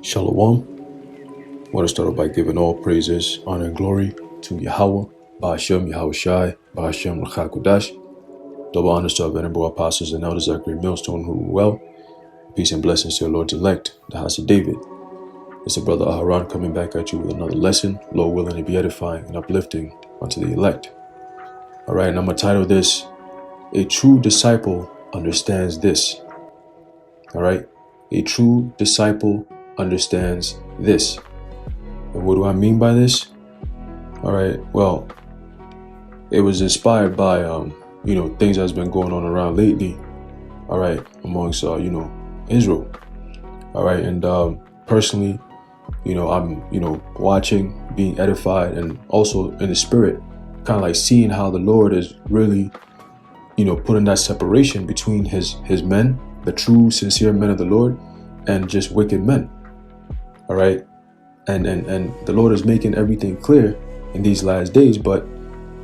Shalom. I want to start off by giving all praises, honor, and glory to Yahweh, Ba'ashem, Yahweh Shai, Ba'ashem, Rachakudash. Double honors to our venerable apostles and elders, Zachary Millstone, who were well. Peace and blessings to your Lord's elect, the house of David. It's a brother Aharon coming back at you with another lesson, Lord willing to be edifying and uplifting unto the elect. All right, and I'm going to title this, A True Disciple Understands This. All right, a true disciple understands this. And what do I mean by this? All right, well, it was inspired by, things that's been going on around lately, all right, amongst, Israel. All right, and personally, I'm, watching, being edified, and also in the spirit, kind of like seeing how the Lord is really, putting that separation between his men, the true, sincere men of the Lord, and just wicked men. All right. And the Lord is making everything clear in these last days. But,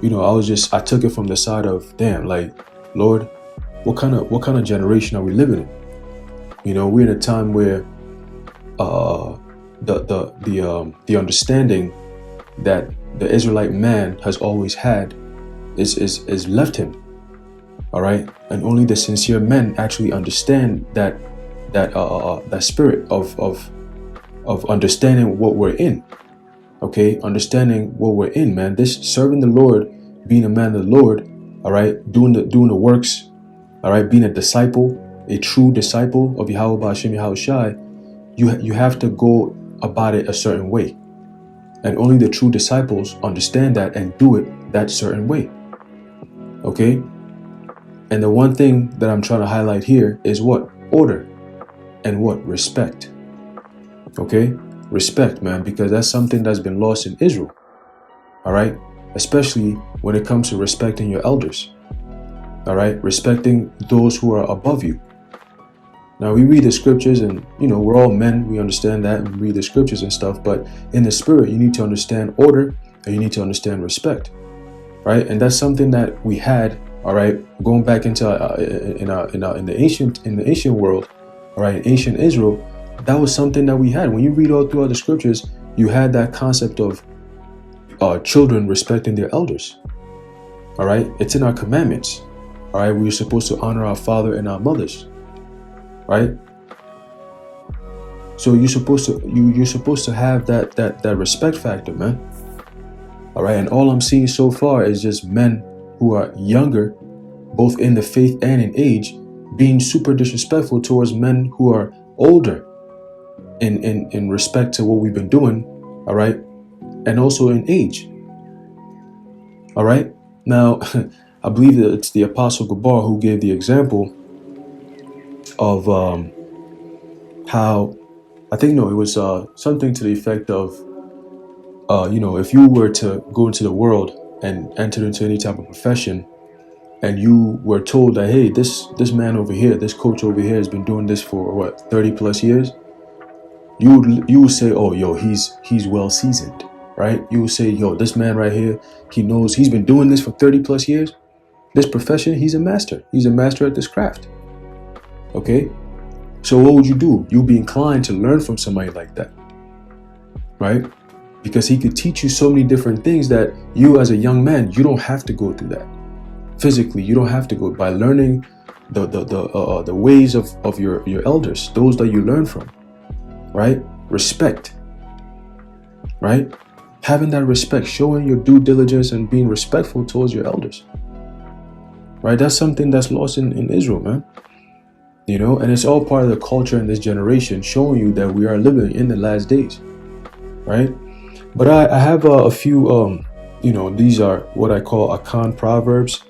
I took it from the side of, damn, like, Lord, what kind of generation are we living in? We're in a time where the understanding that the Israelite man has always had is left him. All right. And only the sincere men actually understand that spirit of understanding what we're in. Okay, understanding what we're in, man. This serving the Lord, being a man of the Lord, all right, doing the works, all right, being a disciple, a true disciple of Yahweh Ba'ashem Yahweh Shai, you have to go about it a certain way. And only the true disciples understand that and do it that certain way. Okay? And the one thing that I'm trying to highlight here is what? Order. And what? Respect. Okay? Respect, man, because that's something that's been lost in Israel. All right? Especially when it comes to respecting your elders. All right? Respecting those who are above you. Now, we read the scriptures and, we're all men. We understand that and we read the scriptures and stuff. But in the spirit, you need to understand order and you need to understand respect. Right? And that's something that we had, all right, going back into in the ancient world, all right, in ancient Israel. That was something that we had. When you read all throughout the scriptures, you had that concept of children respecting their elders. All right. It's in our commandments. All right. We're supposed to honor our father and our mothers. Right. So you're supposed to have that respect factor, man. All right. And all I'm seeing so far is just men who are younger, both in the faith and in age, being super disrespectful towards men who are older. In respect to what we've been doing, all right, and also in age. All right. Now, I believe that it's the Apostle Gabar who gave the example of how, I think, no, it was something to the effect of, if you were to go into the world and enter into any type of profession, and you were told that, hey, this man over here, this coach over here has been doing this for what, 30 plus years. You would say, oh, yo, he's well seasoned, right? You would say, yo, this man right here, he knows, he's been doing this for 30 plus years. This profession, he's a master. He's a master at this craft. Okay? So what would you do? You'd be inclined to learn from somebody like that, right? Because he could teach you so many different things that you as a young man, you don't have to go through that. Physically, you don't have to go by learning the ways of your elders, those that you learn from. Right? Respect. Right? Having that respect, showing your due diligence and being respectful towards your elders. Right? That's something that's lost in Israel, man. And it's all part of the culture in this generation, showing you that we are living in the last days. Right? But I have a few, these are what I call Akan proverbs.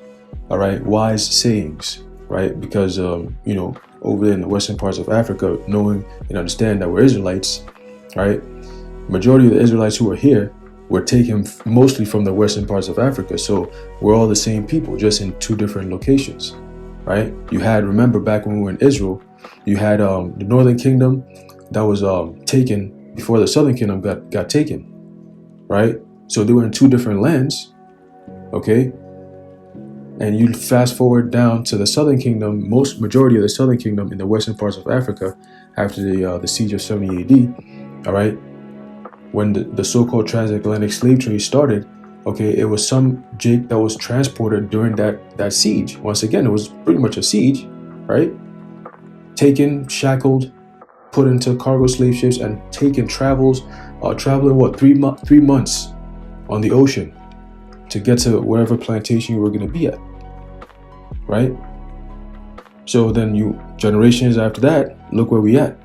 All right? Wise sayings. Right? Because, over there in the western parts of Africa, knowing and understand that we're Israelites, right? Majority of the Israelites who are here were taken mostly from the western parts of Africa. So we're all the same people, just in two different locations, right? Remember back when we were in Israel, you had the northern kingdom that was taken before the southern kingdom got taken, right? So they were in two different lands, okay? And you fast forward down to the southern kingdom, majority of the southern kingdom in the western parts of Africa after the siege of 70 AD. All right. When the so-called transatlantic slave trade started, okay, it was some Jake that was transported during that siege. Once again, it was pretty much a siege, right? Taken, shackled, put into cargo slave ships, and taken traveling what 3 months on the ocean to get to wherever plantation you were going to be at, right? So then generations after that, look where we at,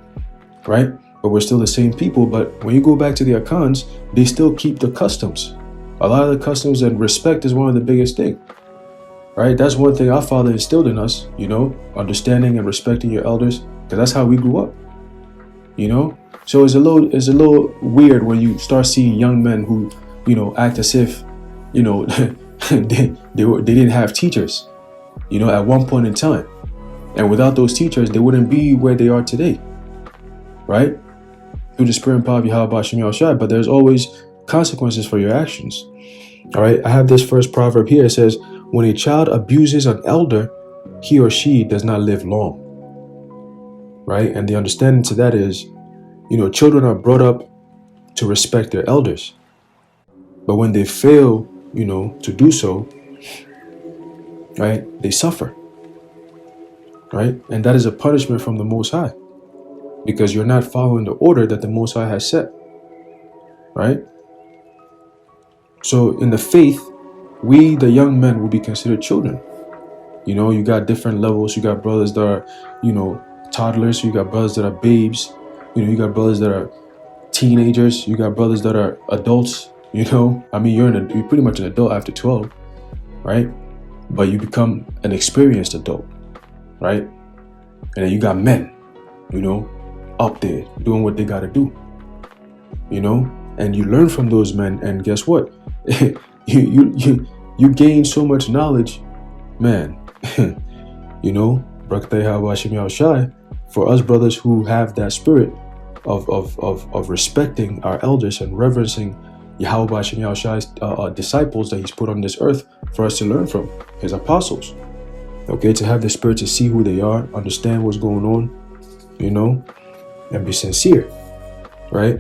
right? But we're still the same people. But when you go back to the Akans, they still keep the customs. A lot of the customs, and respect is one of the biggest things, right? That's one thing our father instilled in us, understanding and respecting your elders, because that's how we grew up, So it's a little weird when you start seeing young men who, act as if, they didn't have teachers, at one point in time. And without those teachers, they wouldn't be where they are today, right? Through the spirit and power of Yahweh Hashem Yahushua. But there's always consequences for your actions. All right, I have this first proverb here. It says, when a child abuses an elder, he or she does not live long. Right? And the understanding to that is, children are brought up to respect their elders. But when they fail, to do so, right, they suffer. Right? And that is a punishment from the Most High, because you're not following the order that the Most High has set. Right? So in the faith, we, the young men, will be considered children. You got different levels. You got brothers that are, toddlers. You got brothers that are babes. You got brothers that are teenagers. You got brothers that are adults. I mean, you're pretty much an adult after 12, right? But you become an experienced adult, right? And then you got men, up there doing what they got to do, and you learn from those men. And guess what? you gain so much knowledge, man. For us brothers who have that spirit of respecting our elders and reverencing Yahweh Hashem Yahushua's disciples that he's put on this earth for us to learn from, his apostles. Okay, to have the spirit to see who they are, understand what's going on, and be sincere, right?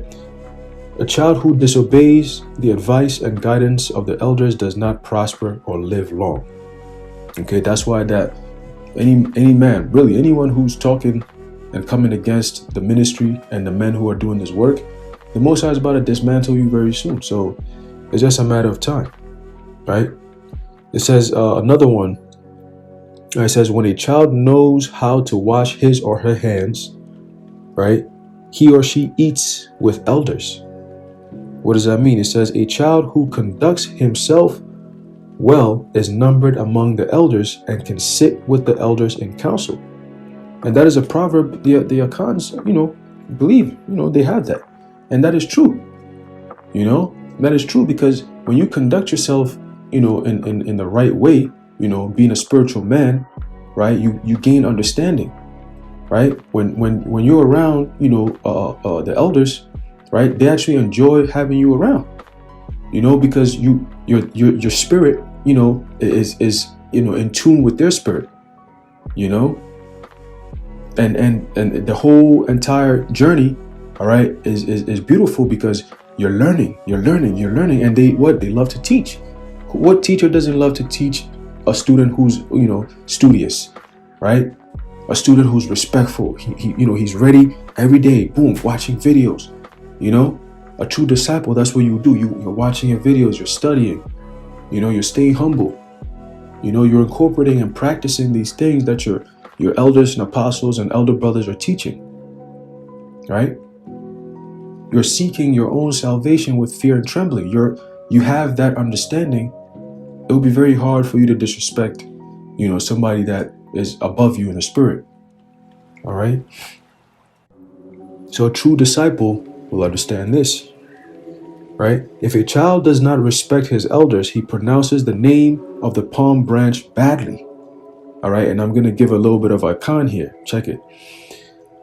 A child who disobeys the advice and guidance of the elders does not prosper or live long. Okay, that's why that any man, really anyone who's talking and coming against the ministry and the men who are doing this work, the Most High is about to dismantle you very soon. So it's just a matter of time, right? It says another one. It says, when a child knows how to wash his or her hands, right, he or she eats with elders. What does that mean? It says, a child who conducts himself well is numbered among the elders and can sit with the elders in council. And that is a proverb the Akans, believe, they have that. And that is true. That is true, because when you conduct yourself, in the right way, being a spiritual man, right, you gain understanding, right? When you're around, the elders, right, they actually enjoy having you around, because your spirit, is in tune with their spirit, and the whole entire journey, all right, is beautiful, because you're learning, and they love to teach. What teacher doesn't love to teach a student who's studious, right? A student who's respectful. He's ready every day. Boom, watching videos. A true disciple, that's what you do. You're watching your videos. You're studying. You're staying humble. You're incorporating and practicing these things that your elders and apostles and elder brothers are teaching, right? You're seeking your own salvation with fear and trembling. You have that understanding. It will be very hard for you to disrespect, somebody that is above you in the spirit. All right. So a true disciple will understand this, right? If a child does not respect his elders, he pronounces the name of the palm branch badly. All right. And I'm going to give a little bit of Akan here. Check it.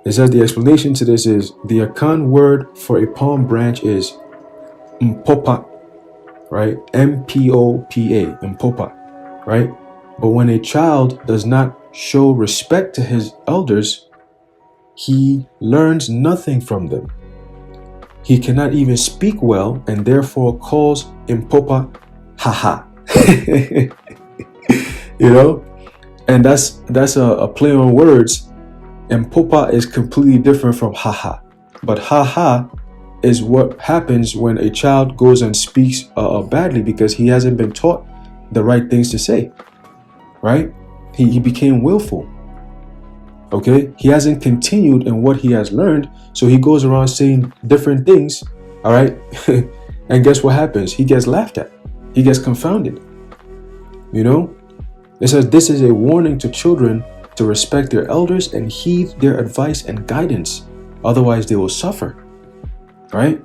It says the explanation to this is the Akan word for a palm branch is mpopa, right? M-P-O-P-A, mpopa, right? But when a child does not show respect to his elders, he learns nothing from them. He cannot even speak well and therefore calls impopa haha. You know, and that's a play on words. Impopa is completely different from haha, but haha is what happens when a child goes and speaks badly because he hasn't been taught the right things to say, right? He became willful. Okay, he hasn't continued in what he has learned, so he goes around saying different things. All right, and guess what happens? He gets laughed at. He gets confounded. You know, it says this is a warning to children to respect their elders and heed their advice and guidance. Otherwise, they will suffer. Right,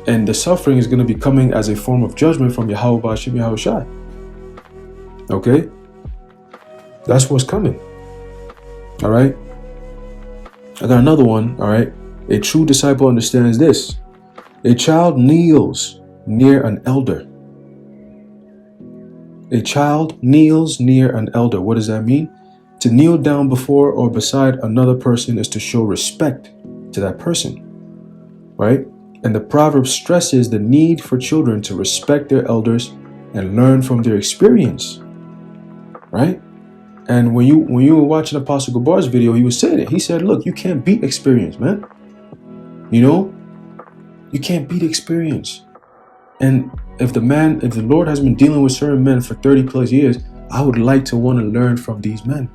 and the suffering is going to be coming as a form of judgment from Yahweh Ba'ashem Yahushai. Okay, that's what's coming. All right, I got another one. All right, a true disciple understands this. A child kneels near an elder. A child kneels near an elder. What does that mean? To kneel down before or beside another person is to show respect to that person, right? And the proverb stresses the need for children to respect their elders and learn from their experience, right? And when you were watching Apostle Gabar's video, he was saying it. He said, look, you can't beat experience, man. You know, you can't beat experience. And if the Lord has been dealing with certain men for 30 plus years, I would like to want to learn from these men.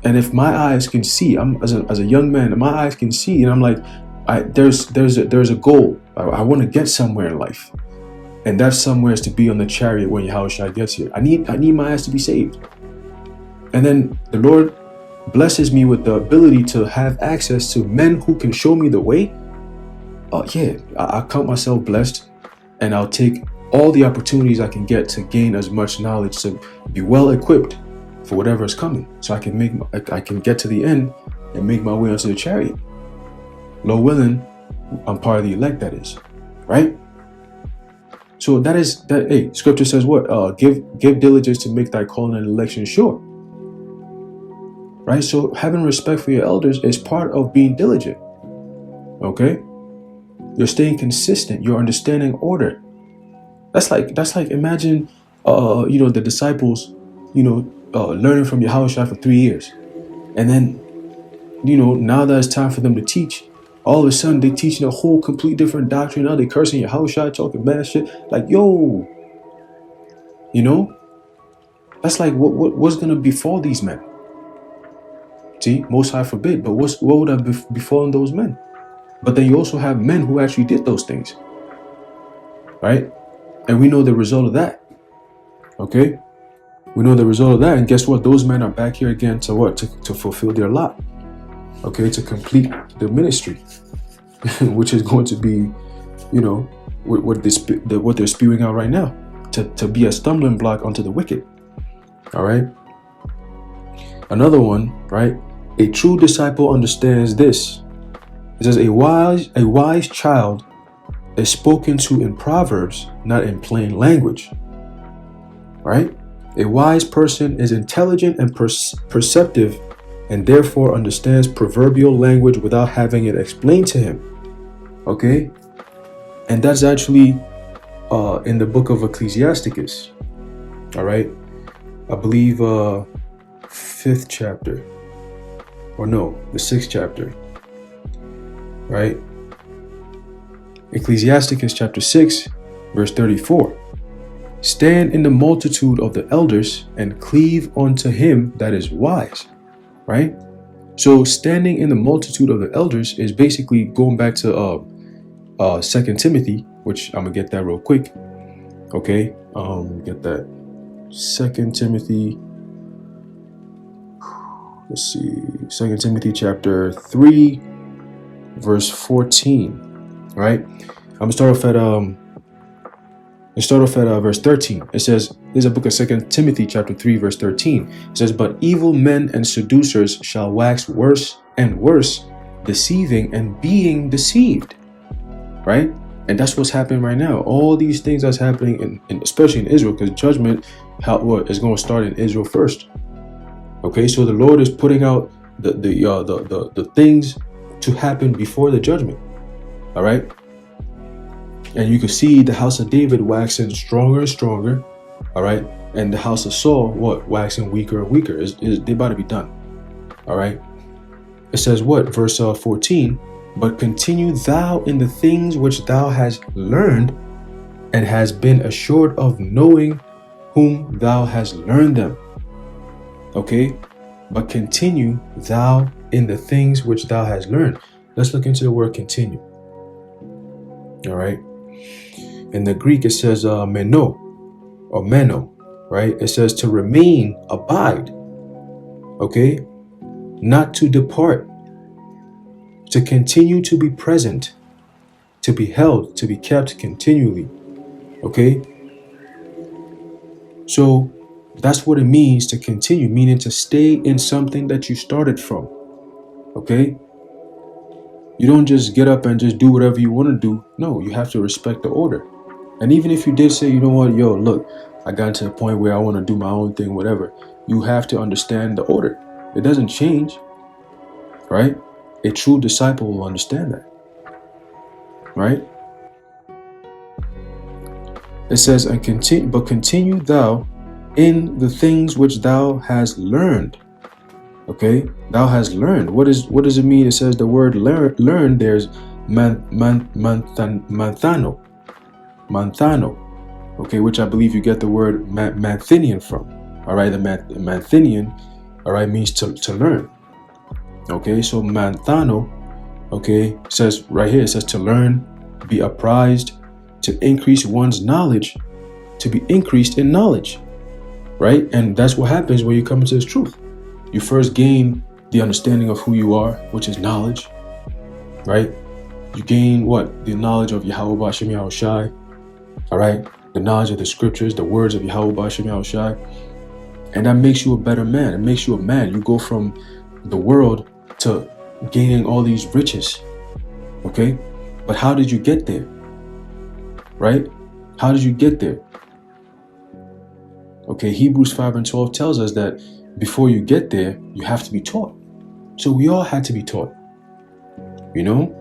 And if my eyes can see, I'm as a young man, my eyes can see, and I'm like, there's a goal. I want to get somewhere in life. And that somewhere is to be on the chariot when Yahushua gets here. I need my eyes to be saved. And then the Lord blesses me with the ability to have access to men who can show me the way. I count myself blessed, and I'll take all the opportunities I can get to gain as much knowledge to be well equipped for whatever is coming, so I can get to the end and make my way onto the chariot. Lord willing, I'm part of the elect. That is right. So that is that. Hey, Scripture says what? Give diligence to make thy calling and election sure. Right. So having respect for your elders is part of being diligent. Okay. You're staying consistent. You're understanding order. That's like imagine, the disciples, learning from Yahushua for 3 years, and then, now that it's time for them to teach, all of a sudden they teaching a whole complete different doctrine. Now they cursing Yahushua, talking bad shit. Like, yo, that's like what's gonna befall these men? See, Most High forbid. But what would have befallen those men? But then you also have men who actually did those things, right? And we know the result of that. Okay, we know the result of that, and guess what? Those men are back here again to what? To fulfill their lot. Okay, to complete the ministry, which is going to be, what they're spewing out right now, to be a stumbling block onto the wicked. All right. Another one, right? A true disciple understands this. It says a wise child is spoken to in proverbs, not in plain language. Right? A wise person is intelligent and perceptive, and therefore understands proverbial language without having it explained to him. Okay? And that's actually in the book of Ecclesiasticus. All right? I believe 5th chapter. Or no, the 6th chapter. Right? Ecclesiasticus chapter 6, verse 34. Stand in the multitude of the elders and cleave unto him that is wise. Right? So standing in the multitude of the elders is basically going back to 2 Timothy, which I'm gonna get that real quick. Okay, get that 2 Timothy. Let's see, 2 Timothy chapter 3, verse 14. Right? I'm gonna start off at verse 13. It says, this is a book of 2 Timothy chapter 3, verse 13. It says, but evil men and seducers shall wax worse and worse, deceiving and being deceived. Right? And that's what's happening right now. All these things that's happening, especially in Israel, because judgment is going to start in Israel first. Okay, so the Lord is putting out the things to happen before the judgment. All right. And you can see the house of David waxing stronger and stronger. All right. And the house of Saul, what? Waxing weaker and weaker. They're about to be done. All right. It says what? Verse 14. But continue thou in the things which thou hast learned and has been assured of, knowing whom thou hast learned them. Okay. But continue thou in the things which thou hast learned. Let's look into the word continue. All right. In the Greek, it says meno or meno, right? It says to remain, abide. Okay. Not to depart. To continue to be present. To be held, to be kept continually. Okay. So that's what it means to continue, meaning to stay in something that you started from. Okay. You don't just get up and just do whatever you want to do. No, you have to respect the order. And even if you did say, you know what, yo, look, I got to a point where I want to do my own thing, whatever, you have to understand the order. It doesn't change, right? A true disciple will understand that, right? It says, and continue thou in the things which thou hast learned. Okay, thou hast learned. What does it mean? It says the word learn. There's manthano. Okay, which I believe you get the word Manthinian from. All right, the Manthinian, all right, means to learn. Okay, so manthano, okay, says right here, it says to learn, be apprised, to increase one's knowledge, to be increased in knowledge, right? And that's what happens when you come into this truth. You first gain the understanding of who you are, which is knowledge, right? You gain what? The knowledge of Yahweh B'Shem Yahushai, all right? The knowledge of the scriptures, the words of Yahweh B'Shem Yahushai. And that makes you a better man. It makes you a man. You go from the world to gaining all these riches, okay? But how did you get there, right? How did you get there? Okay, Hebrews 5:12 tells us that before you get there, you have to be taught. So we all had to be taught, you know?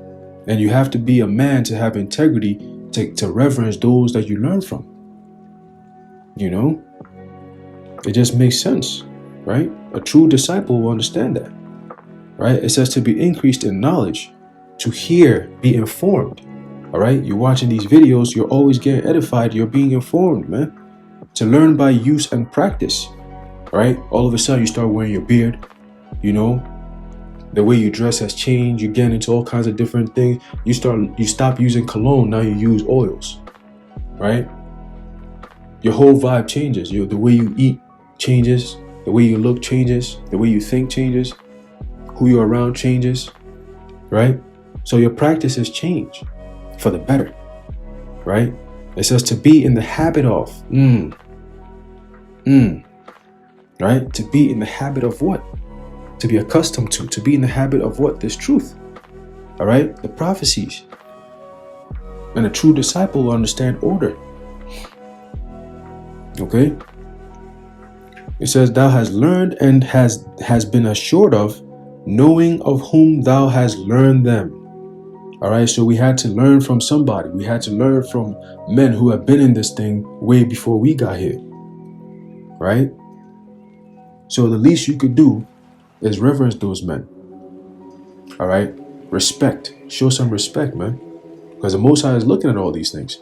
And you have to be a man to have integrity, to reverence those that you learn from, you know? It just makes sense, right? A true disciple will understand that, right? It says to be increased in knowledge, to hear, be informed, all right? You're watching these videos, you're always getting edified, you're being informed, man. To learn by use and practice. Right? All of a sudden you start wearing your beard, you know, the way you dress has changed. You get into all kinds of different things. You stop using cologne. Now you use oils, right? Your whole vibe changes. The way you eat changes. The way you look changes. The way you think changes. Who you're around changes, right? So your practices change for the better, right? It says to be in the habit of, right? To be in the habit of what? To be accustomed to be in the habit of what? This truth. All right? The prophecies. And a true disciple will understand order. Okay? It says, thou hast learned and has been assured of, knowing of whom thou hast learned them. All right? So we had to learn from somebody. We had to learn from men who have been in this thing way before we got here. Right? So the least you could do is reverence those men. All right? Respect. Show some respect, man. Because the Most High is looking at all these things.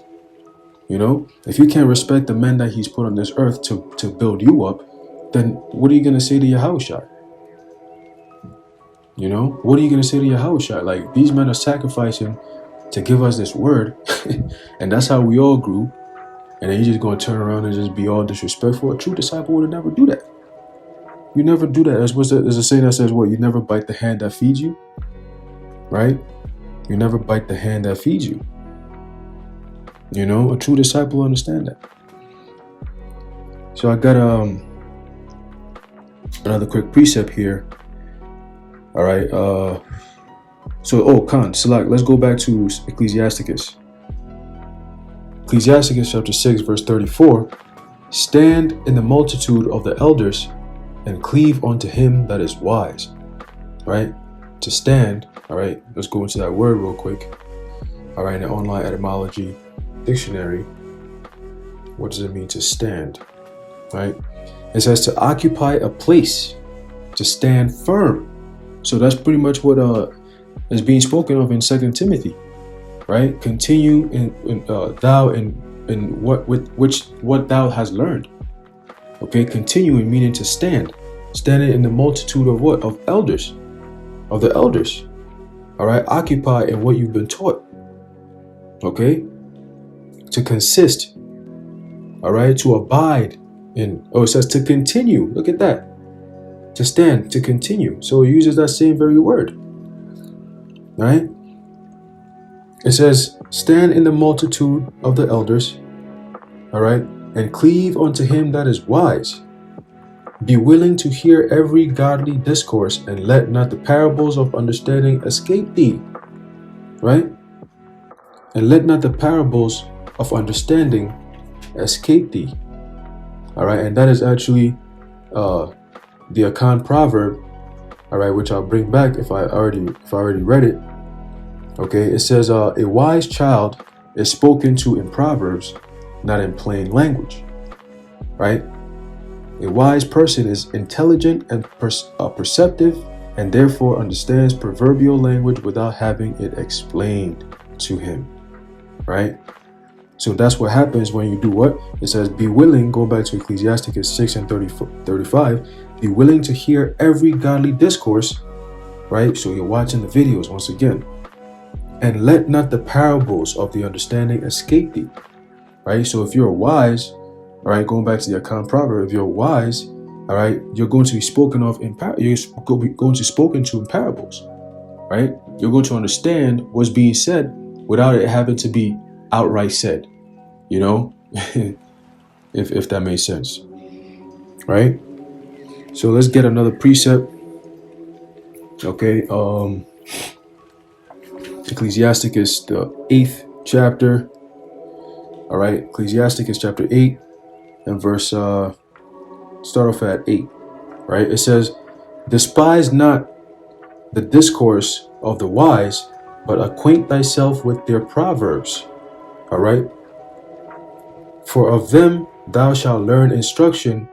You know? If you can't respect the men that he's put on this earth to build you up, then what are you going to say to Yahushua? You know? What are you going to say to Yahushua? Like, these men are sacrificing to give us this word. And that's how we all grew. And then you're just going to turn around and just be all disrespectful. A true disciple would never do that. You never do that. There's a saying that says, what? You never bite the hand that feeds you. Right? You never bite the hand that feeds you. You know, a true disciple will understand that. So I got another quick precept here. All right. Salak, let's go back to Ecclesiasticus. Ecclesiasticus chapter 6, verse 34. Stand in the multitude of the elders and cleave unto him that is wise. Right? To stand, all All right, let's go into that word real quick. All right, in the online etymology dictionary, what does it mean to stand? Right, it says to occupy a place, to stand firm. So that's pretty much what is being spoken of in 2 Timothy, right? Continue in thou in what thou hast learned. Okay, continuing meaning to stand, standing in the multitude of what? Of elders, of the elders. All right, occupy in what you've been taught. Okay, to consist. All right, to abide in. Oh, it says to continue. Look at that. To stand, to continue. So it uses that same very word. Right? It says, stand in the multitude of the elders, all right, and cleave unto him that is wise. Be willing to hear every godly discourse, and let not the parables of understanding escape thee. Right? And let not the parables of understanding escape thee. All right, and that is actually the Akan proverb, all right, which I'll bring back if I already read it. Okay, it says a wise child is spoken to in proverbs, not in plain language. Right? A wise person is intelligent and perceptive, and therefore understands proverbial language without having it explained to him. Right? So that's what happens when you do what? It says, be willing, go back to Ecclesiasticus 6 and 35, be willing to hear every godly discourse, right? So you're watching the videos once again. And let not the parables of the understanding escape thee, right? So if you're wise, all right, going back to the Akan proverb, if you're wise, all right, you're going to be spoken of in you're going to be spoken to in parables, right? You're going to understand what's being said without it having to be outright said, you know, if that makes sense, right? So let's get another precept. Okay, Ecclesiasticus, the 8th chapter. All right, Ecclesiasticus chapter 8 and verse start off at 8. Right, it says, despise not the discourse of the wise, but acquaint thyself with their proverbs. All right, for of them thou shalt learn instruction,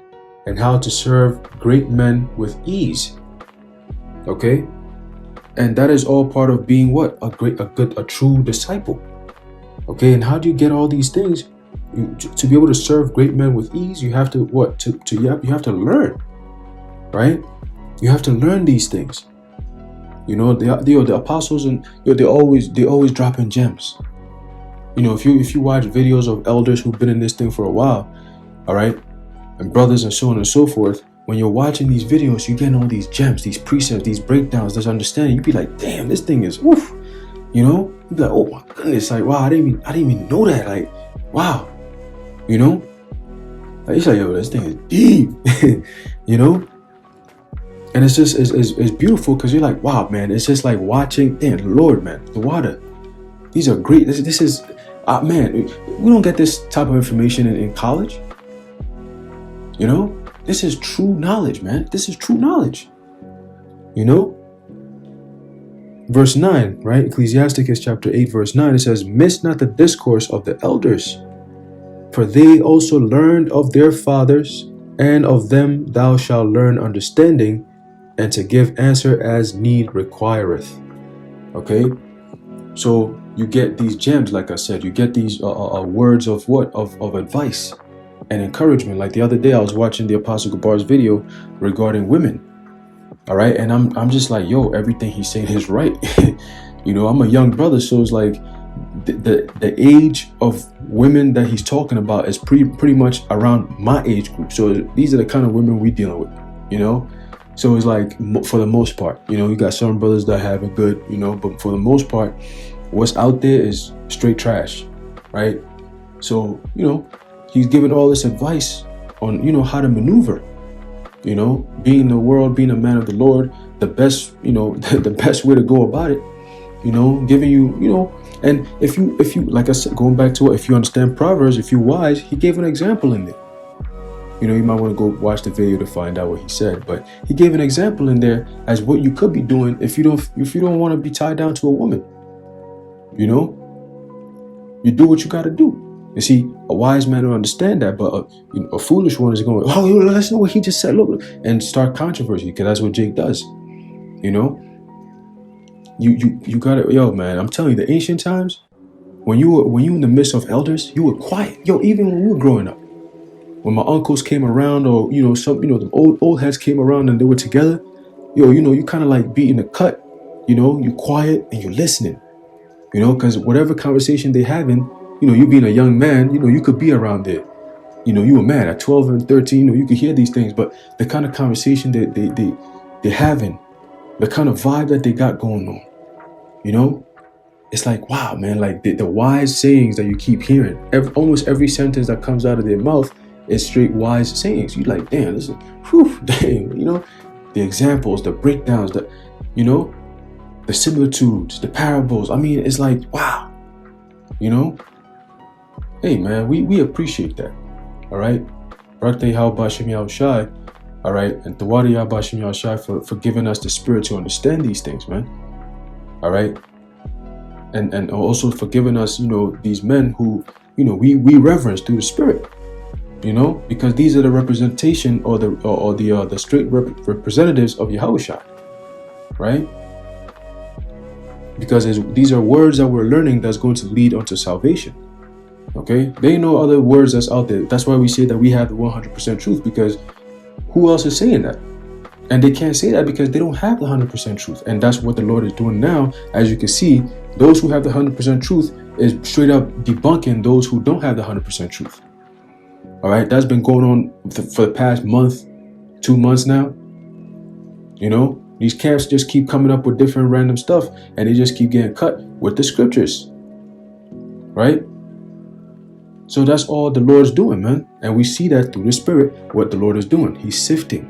and how to serve great men with ease. Okay, and that is all part of being what? A true disciple. Okay, and how do you get all these things? To be able to serve great men with ease, you have to what? You have to learn, right? You have to learn these things. You know, the apostles, and they always dropping gems. You know, if you watch videos of elders who've been in this thing for a while, all right, and brothers and so on and so forth, when you're watching these videos, you get all these gems, these precepts, these breakdowns, this understanding. You'd be like, damn, this thing is woof. You know, you'd be like, oh my goodness, like wow, I didn't even know that. Like, wow, you know, like it's like, yo, this thing is deep, you know. And it's just it's beautiful because you're like, wow, man, it's just like watching, damn, Lord, man, the water. These are great. This is, man, we don't get this type of information in college. You know, this is true knowledge, man. This is true knowledge. You know? Verse 9, right? Ecclesiasticus chapter 8, verse 9, it says, miss not the discourse of the elders, for they also learned of their fathers, and of them thou shalt learn understanding, and to give answer as need requireth. Okay? So you get these gems, like I said, you get these words of what? Of advice and encouragement. Like the other day, I was watching the Apostle Gabar's video regarding women. All right, and I'm just like, yo, everything he's saying is right. You know, I'm a young brother, so it's like the age of women that he's talking about is pretty much around my age group. So these are the kind of women we dealing with, you know. So it's like, for the most part, you know, you got some brothers that have it good, you know, but for the most part, what's out there is straight trash, right? So, you know, he's giving all this advice on, you know, how to maneuver, you know, being in the world, being a man of the Lord, the best, you know, the best way to go about it, you know, giving you, you know, and if you, like I said, going back to it, if you understand Proverbs, if you're wise, he gave an example in there, You might want to go watch the video to find out what he said. But he gave an example in there as what you could be doing if you don't want to be tied down to a woman. You do what you got to do. You see, a wise man will understand that, but a foolish one is going, oh, let's know what he just said, look, and start controversy, because that's what Jake does. You gotta, yo, man, I'm telling you, the ancient times, when you in the midst of elders, you were quiet. Yo, even when we were growing up, when my uncles came around, or the old heads came around and they were together, you kind of like beating the cut. You quiet and you're listening. Because whatever conversation they having, you being a young man, you could be around there. You were mad at 12 and 13, you could hear these things, but the kind of conversation that they're having, the kind of vibe that they got going on, it's like, wow, man, like the wise sayings that you keep hearing, almost every sentence that comes out of their mouth is straight wise sayings. You like, damn, this is, damn, the examples, the breakdowns, the similitudes, the parables. I mean, it's like, wow, hey, man, we appreciate that. All right. Birthday, how Bashim Yahushai. All right. And Tawadi Bashim Yahushai for giving us the spirit to understand these things, man. All right. And also for giving us, these men who, we reverence through the spirit, because these are the representation or the straight representatives of Yahushai, right? Because these are words that we're learning that's going to lead unto salvation. Okay, they know other words that's out there. That's why we say that we have the 100% truth, because who else is saying that? And they can't say that because they don't have the 100% truth. And that's what the Lord is doing now. As you can see, those who have the 100% truth is straight up debunking those who don't have the 100% truth. All right, that's been going on for the past month, 2 months now. These camps just keep coming up with different random stuff, and they just keep getting cut with the scriptures, right? So that's all the Lord's doing, man. And we see that through the Spirit, what the Lord is doing. He's sifting.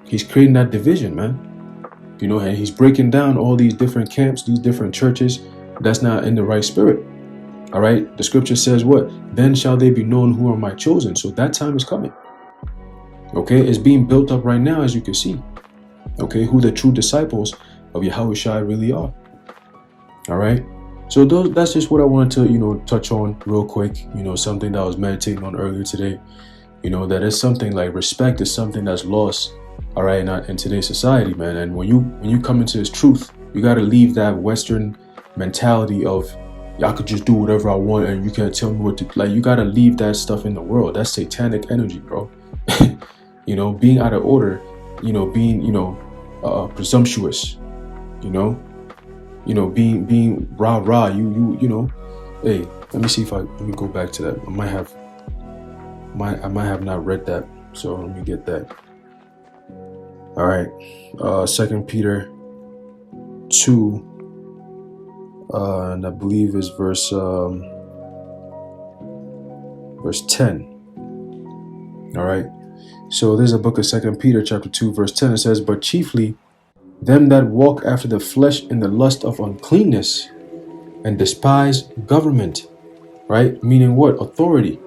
He's creating that division, man. And he's breaking down all these different camps, these different churches that's not in the right spirit. All right. The scripture says what? Then shall they be known who are my chosen. So that time is coming. Okay. It's being built up right now, as you can see. Okay. Who the true disciples of Yahushua really are. All right. So that's just what I wanted to, touch on real quick. Something that I was meditating on earlier today. That is something like respect is something that's lost. All right. In today's society, man. And when you come into this truth, you got to leave that Western mentality of, I could just do whatever I want and you can't tell me what to, like, you got to leave that stuff in the world. That's satanic energy, bro. Being out of order, being, presumptuous, being rah, hey, let me see if let me go back to that. I might have not read that. So let me get that. All right. 2 Peter 2. And I believe is verse 10. All right. So there's a book of 2 Peter chapter 2 verse 10. It says, but chiefly them that walk after the flesh in the lust of uncleanness and despise government. Right? Meaning what? Authority.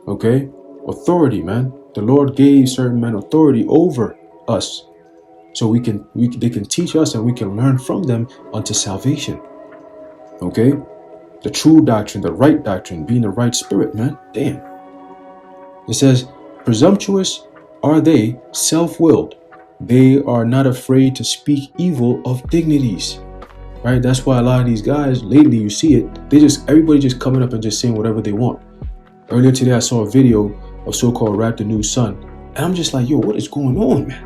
Okay? Authority, man. The Lord gave certain men authority over us. So they can teach us and we can learn from them unto salvation. Okay, the true doctrine, the right doctrine, being the right spirit, man. Damn. It says, presumptuous are they, self-willed. They are not afraid to speak evil of dignities. Right? That's why a lot of these guys, lately you see it, everybody just coming up and just saying whatever they want. Earlier today, I saw a video of so-called Rap the New Sun. And I'm just like, yo, what is going on, man?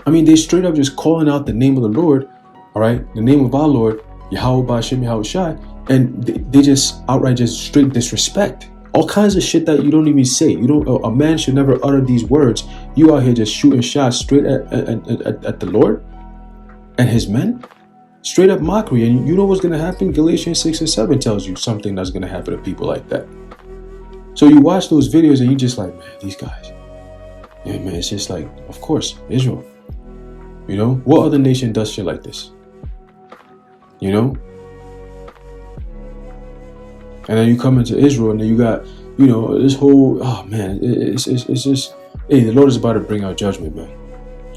I mean, they straight up just calling out the name of the Lord, all right? The name of our Lord, Yahweh Bashim Yahushai, and they just outright just straight disrespect. All kinds of shit that you don't even say. A man should never utter these words. You out here just shooting shots straight at the Lord and his men. Straight up mockery. And you know what's going to happen? Galatians 6 and 7 tells you something that's going to happen to people like that. So you watch those videos and you just like, man, these guys. Yeah, man, it's just like, of course, Israel. What other nation does shit like this? And then you come into Israel and then you got, You know, this whole, oh man, it's just, hey, the Lord is about to bring out judgment, man.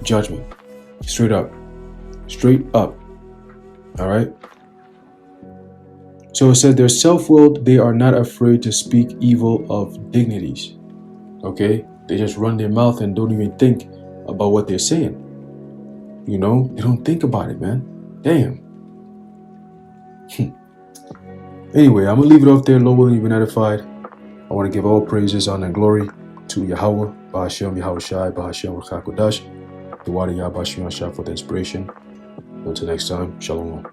Judgment. Straight up. Straight up. All right. So it said they're self-willed. They are not afraid to speak evil of dignities. Okay. They just run their mouth and don't even think about what they're saying. You know, they don't think about it, man. Damn. Anyway, I'm going to leave it off there. Lord willing, you've been edified. I want to give all praises, honor, and glory to Yahweh, Bahashem, Yahweh Shai, Bahashem, Ruach HaKodesh, the water Yahweh Shai for the inspiration. Until next time, Shalom.